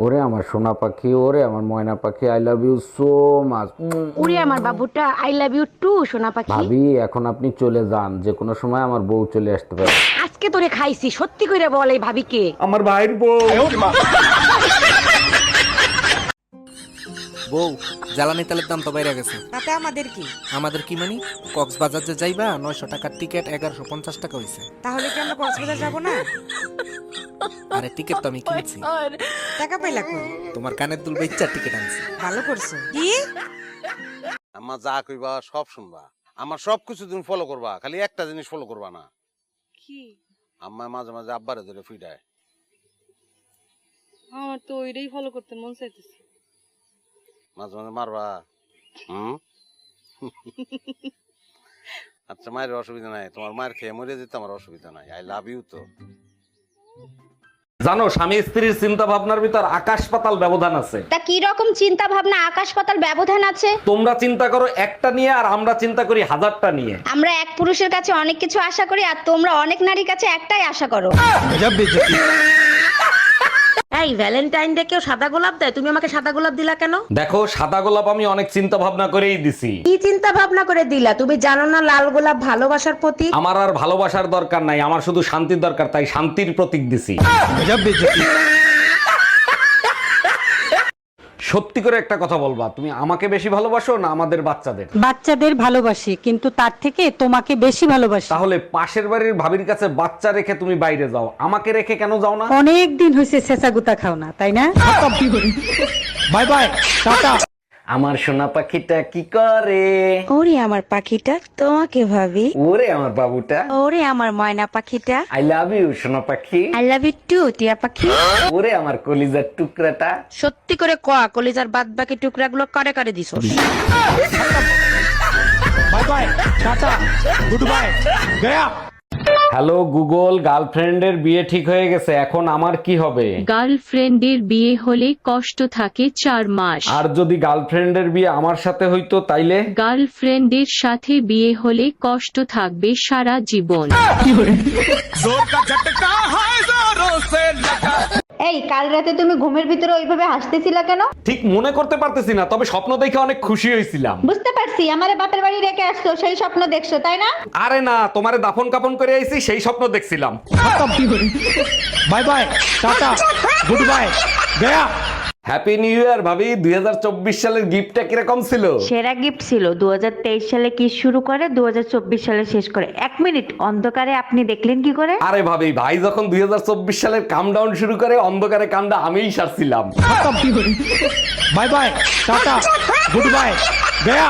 ওরে আমার সোনা পাখি, ওরে আমার ময়না পাখি, I love you so much. ওরে আমার বাবুটা, আই লাভ ইউ টু সোনা পাখি। ভাবি এখন আপনি চলে যান, যে কোনো সময় আমার বউ চলে আসতে পারে। আজকে তোরে খাইছি, সত্যি করে বল এই ভাবিকে। আমার ভাইয়ের বউ। বউ, জ্বালানি তেলের দাম তো বাইরে গেছে। তাতে আমাদের কি? আমাদের কি মানি? কক্সবাজার যে যাইবা 900 টাকার টিকিট 1150 টাকা হইছে। তাহলে কি আমরা কক্সবাজার যাব না? আরে টিকিট তো আমি কিনছি। টাকা পাইলা কই? তোমার কানের দুল বেচ্চার টিকিট আনছি। ভালো করছো। কি? আমার যা কইবা সব শুনবা, আমার সবকিছু তুমি ফলো করবা, খালি একটা জিনিস ফলো করবা না। কি? আম্মা মাঝে মাঝে আব্বারে ধরে ফিডায়। আমার তো ওইটাই ফলো করতে মন চাইতেছে। মাঝে মাঝে মারবা। আচ্ছা, মায়ের অসুবিধা নাই, তোমার মায়ের খেয়ে মরে যেতে আমার অসুবিধা নাই। আই লাভ ইউ তো। জানো, স্বামী স্ত্রীর চিন্তা ভাবনার ভিতর আকাশ পাতাল ব্যবধান আছে। তা কি রকম চিন্তা ভাবনা আকাশ পাতাল ব্যবধান আছে? তোমরা চিন্তা করো একটা নিয়ে, আর আমরা চিন্তা করি হাজারটা নিয়ে। আমরা এক পুরুষের কাছে অনেক কিছু আশা করি, আর তোমরা অনেক নারীর কাছে একটাই আশা করো। এই ভ্যালেন্টাইন ডে কেউ সাদা গোলাপ দেয়, তুমি আমাকে সাদা গোলাপ দিলা কেন? দেখো, সাদা গোলাপ আমি অনেক চিন্তা ভাবনা করেই দিছি। কি চিন্তা ভাবনা করে দিলা? তুমি জানো না লাল গোলাপ ভালোবাসার প্রতীক? আমার আর ভালোবাসার দরকার নাই, আমার শুধু শান্তির দরকার, তাই শান্তির প্রতীক দিছি। সত্যি করে একটা কথা বলবা, তুমি আমাকে বেশি ভালোবাসো না আমাদের বাচ্চাদের? বাচ্চাদের ভালোবাসি, কিন্তু তার থেকে তোমাকে বেশি ভালোবাসি। তাহলে পাশের বাড়ির ভাবির কাছে বাচ্চা রেখে তুমি বাইরে যাও, আমাকে রেখে কেন যাও না? অনেক দিন হয়েছে ছেঁচা গুতা খাও না, তাই না? By bye, tata. আমার সোনা পাখিটা কি করে? ওরে আমার পাখিটা তোমাকে ভাবি। ওরে আমার বাবুটা, ওরে আমার ময়না পাখিটা, আই লাভ ইউ সোনা পাখি। আই লাভ ইউ টু টিয়া পাখি। ওরে আমার কলিজার টুকরাটা। সত্যি করে ক, কলিজার বাদ বাকি টুকরাগুলো কারে কারে দিছস? By bye, tata, good bye, Gaya. Hello Google, গার্লফ্রেন্ডের বিয়ে ঠিক হয়ে গেছে, এখন আমার কি হবে? গার্লফ্রেন্ডের বিয়ে হলে কষ্ট থাকে 4 মাস। আর যদি গার্লফ্রেন্ডের বিয়ে আমার সাথে হইতো তাইলে? গার্লফ্রেন্ডের সাথে বিয়ে হলে কষ্ট থাকবে সারা জীবন। এই কাল রাতে তুমি ঘুমের ভিতরে ওইভাবে হাসতেছিলা কেন? ঠিক মনে করতে পারতেছি না, তবে স্বপ্ন দেখে অনেক খুশি হয়েছিলাম। বুঝতে পারছি, আমারে বাপের বাড়ি রেখে আসছো, সেই স্বপ্ন দেখছো তাই না? আরে না, তোমারে দাফন কাপন করে আইছি সেই স্বপ্ন দেখছিলাম। By bye, tata, good bye, Gaya. Happy new year ভাবি। 2024 সালের গিফটটা কিরকম ছিল? সেরা গিফট ছিল। 2023 সালে কি শুরু করে 2024 সালে শেষ করে। 1 মিনিট অন্ধকারে আপনি দেখলেন কি করে? আরে ভাবি, ভাই যখন 2024 সালের কামডাউন শুরু করে, অন্ধকারে কামটা আমিই সারছিলাম। Bye bye, tata, good bye, Gaya.